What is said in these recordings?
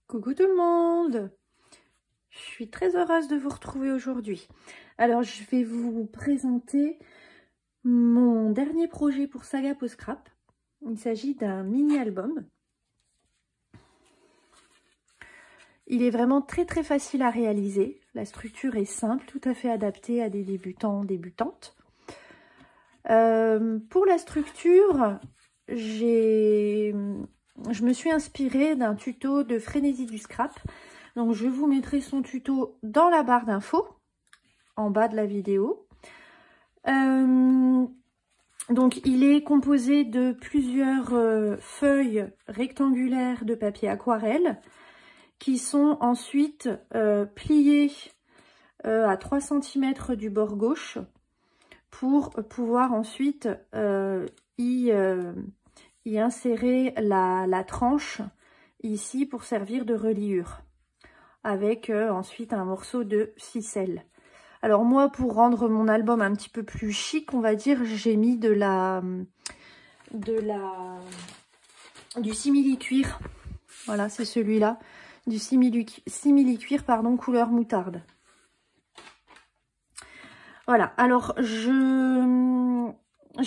Coucou tout le monde! Je suis très heureuse de vous retrouver aujourd'hui. Alors je vais vous présenter mon dernier projet pour Saga Post Scrap. Il s'agit d'un mini-album. Il est vraiment très facile à réaliser. La structure est simple, tout à fait adaptée à des débutants, débutantes. Pour la structure, je me suis inspirée d'un tuto de Frénésie du Scrap. Donc je vous mettrai son tuto dans la barre d'infos, en bas de la vidéo. Donc il est composé de plusieurs feuilles rectangulaires de papier aquarelle qui sont ensuite pliées à 3 cm du bord gauche pour pouvoir ensuite y insérer la tranche ici pour servir de reliure, avec ensuite un morceau de ficelle. Alors moi, pour rendre mon album un petit peu plus chic, on va dire, j'ai mis du simili-cuir. Voilà, c'est celui-là, du simili-cuir, pardon, couleur moutarde. Voilà, alors j'ai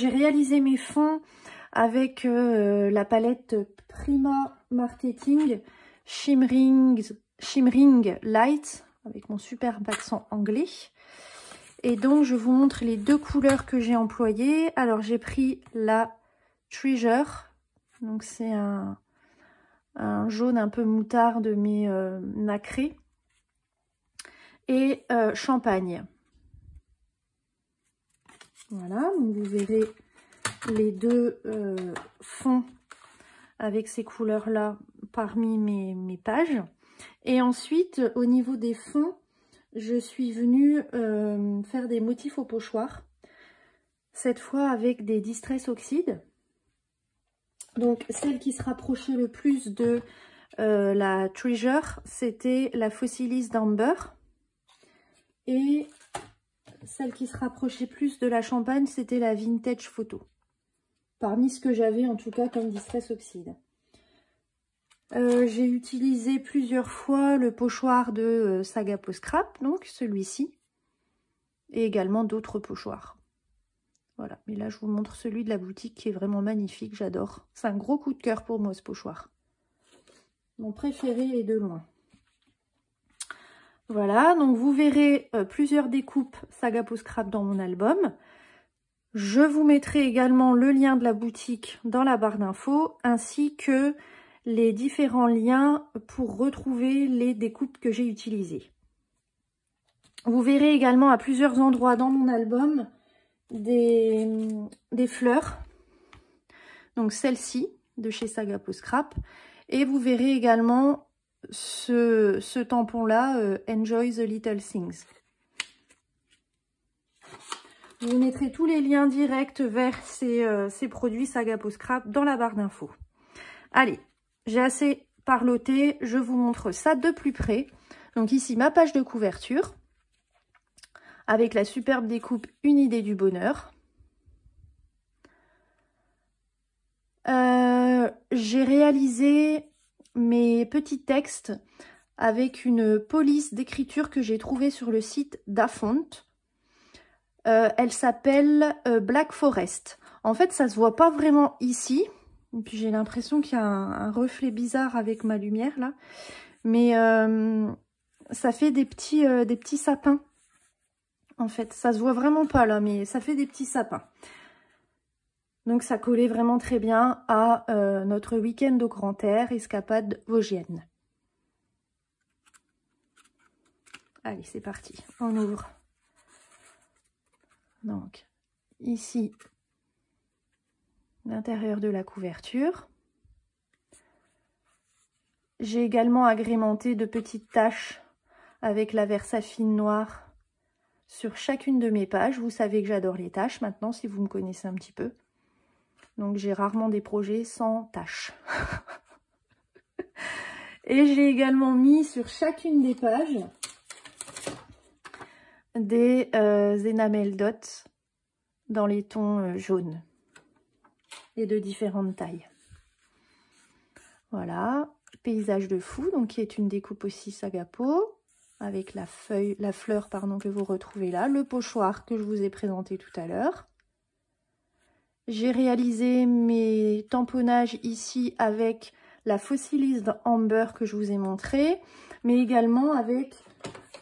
réalisé mes fonds avec la palette Prima Marketing Shimmering Light, avec mon superbe accent anglais. Et donc je vous montre les deux couleurs que j'ai employées. Alors j'ai pris la Treasure, donc c'est un jaune un peu moutarde mais nacré, et Champagne. Voilà, donc vous verrez les deux fonds avec ces couleurs là parmi mes pages. Et ensuite, au niveau des fonds, je suis venue faire des motifs au pochoir, cette fois avec des Distress Oxide. Donc celle qui se rapprochait le plus de la Treasure, c'était la Fossilis d'Amber, et celle qui se rapprochait plus de la Champagne, c'était la Vintage Photo, parmi ce que j'avais en tout cas comme Distress Oxide. J'ai utilisé plusieurs fois le pochoir de Saga Post Scrap, donc celui-ci, et également d'autres pochoirs. Voilà, mais là je vous montre celui de la boutique qui est vraiment magnifique, j'adore. C'est un gros coup de cœur pour moi ce pochoir. Mon préféré est de loin. Voilà, donc vous verrez plusieurs découpes Saga Post Scrap dans mon album. Je vous mettrai également le lien de la boutique dans la barre d'infos, ainsi que les différents liens pour retrouver les découpes que j'ai utilisées. Vous verrez également à plusieurs endroits dans mon album des fleurs. Donc celle-ci de chez Saga Post Scrap. Et vous verrez également ce tampon-là, Enjoy the Little Things. Je vous mettrai tous les liens directs vers ces produits Saga Post Scrap dans la barre d'infos. Allez, j'ai assez parloté, je vous montre ça de plus près. Donc ici, ma page de couverture, avec la superbe découpe Une idée du bonheur. J'ai réalisé mes petits textes avec une police d'écriture que j'ai trouvée sur le site d'Afont. Elle s'appelle Black Forest. En fait, ça se voit pas vraiment ici. Et puis j'ai l'impression qu'il y a un reflet bizarre avec ma lumière là. Mais ça fait des petits sapins. En fait, ça se voit vraiment pas là, mais ça fait des petits sapins. Donc ça collait vraiment très bien à notre week-end au grand air, escapade vosgienne. Allez, c'est parti, on ouvre. Donc, ici, l'intérieur de la couverture. J'ai également agrémenté de petites taches avec la Versafine noire sur chacune de mes pages. Vous savez que j'adore les taches maintenant, si vous me connaissez un petit peu. Donc, j'ai rarement des projets sans taches. Et j'ai également mis sur chacune des pages des enamel dots dans les tons jaunes et de différentes tailles. Voilà, Paysage de fou, donc qui est une découpe aussi Sagapo, avec la fleur pardon, que vous retrouvez là, le pochoir que je vous ai présenté tout à l'heure. J'ai réalisé mes tamponnages ici avec la Fossilized Amber que je vous ai montré, mais également avec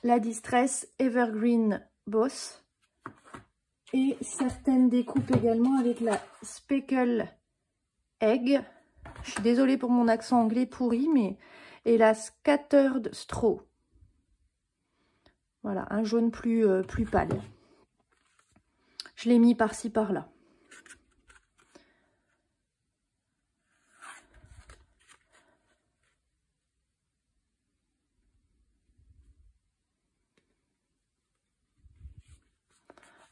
la Distress Evergreen Boss et certaines découpes également avec la Speckle Egg. Je suis désolée pour mon accent anglais pourri, mais et la Scattered Straw. Voilà, un jaune plus pâle. Je l'ai mis par-ci par-là.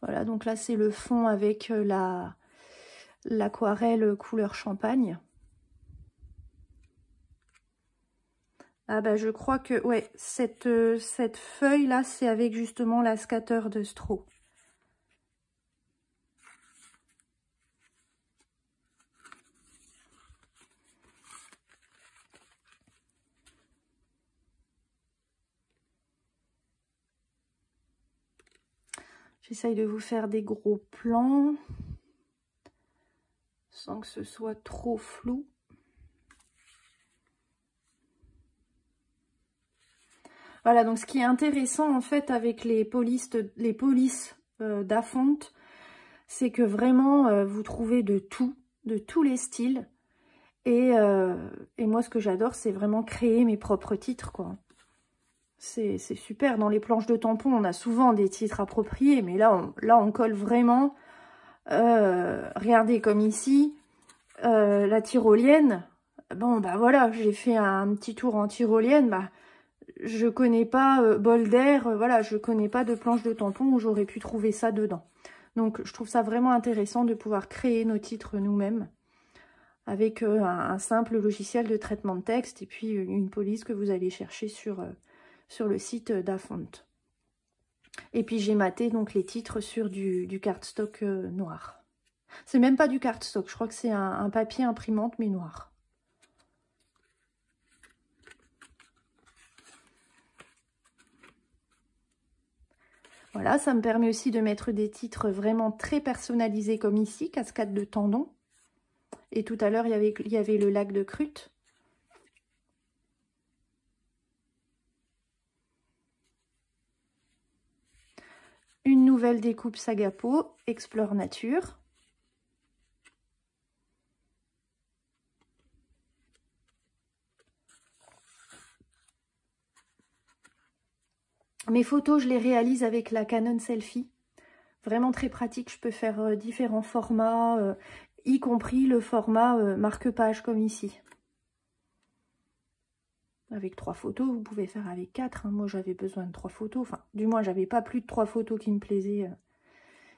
Voilà, donc là c'est le fond avec l'aquarelle couleur champagne. Ah bah je crois que ouais, cette feuille là c'est avec justement la Scattered Straw. J'essaye de vous faire des gros plans sans que ce soit trop flou. Voilà, donc ce qui est intéressant en fait avec les polices d'Afont, c'est que vraiment vous trouvez de tout, de tous les styles. Et moi ce que j'adore c'est vraiment créer mes propres titres quoi. C'est super. Dans les planches de tampons, on a souvent des titres appropriés, mais là, on colle vraiment. Regardez, comme ici, la tyrolienne. Bon, bah voilà, j'ai fait un petit tour en tyrolienne. Bah, je connais pas bol d'air, voilà, je connais pas de planche de tampons où j'aurais pu trouver ça dedans. Donc, je trouve ça vraiment intéressant de pouvoir créer nos titres nous-mêmes avec un simple logiciel de traitement de texte et puis une police que vous allez chercher sur le site d'Afont. Et puis j'ai maté donc les titres sur du cardstock noir. C'est même pas du cardstock, je crois que c'est un papier imprimante mais noir. Voilà, ça me permet aussi de mettre des titres vraiment très personnalisés comme ici, cascade de tendons. Et tout à l'heure, il y avait le lac de Crute. Une nouvelle découpe Sagapo, Explore Nature. Mes photos, je les réalise avec la Canon Selfie. Vraiment très pratique, je peux faire différents formats, y compris le format marque-page comme ici. Avec 3 photos, vous pouvez faire avec 4. Hein. Moi, j'avais besoin de 3 photos. Enfin, du moins, j'avais pas plus de 3 photos qui me plaisaient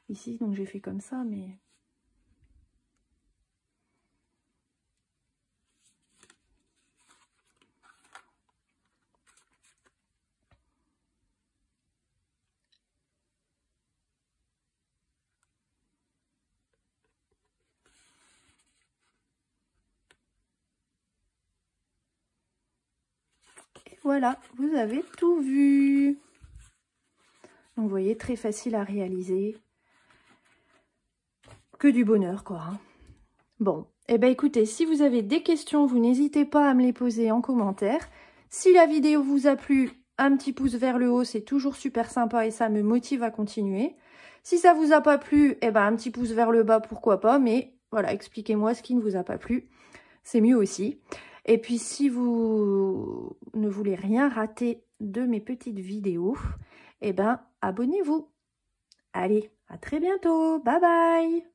ici. Donc, j'ai fait comme ça, mais... Voilà, vous avez tout vu. Donc, vous voyez, très facile à réaliser. Que du bonheur, quoi. Hein. Bon, eh ben écoutez, si vous avez des questions, vous n'hésitez pas à me les poser en commentaire. Si la vidéo vous a plu, un petit pouce vers le haut, c'est toujours super sympa et ça me motive à continuer. Si ça vous a pas plu, eh ben un petit pouce vers le bas, pourquoi pas. Mais voilà, expliquez-moi ce qui ne vous a pas plu. C'est mieux aussi. Et puis, si vous ne voulez rien rater de mes petites vidéos, eh ben, abonnez-vous. Allez, à très bientôt. Bye bye.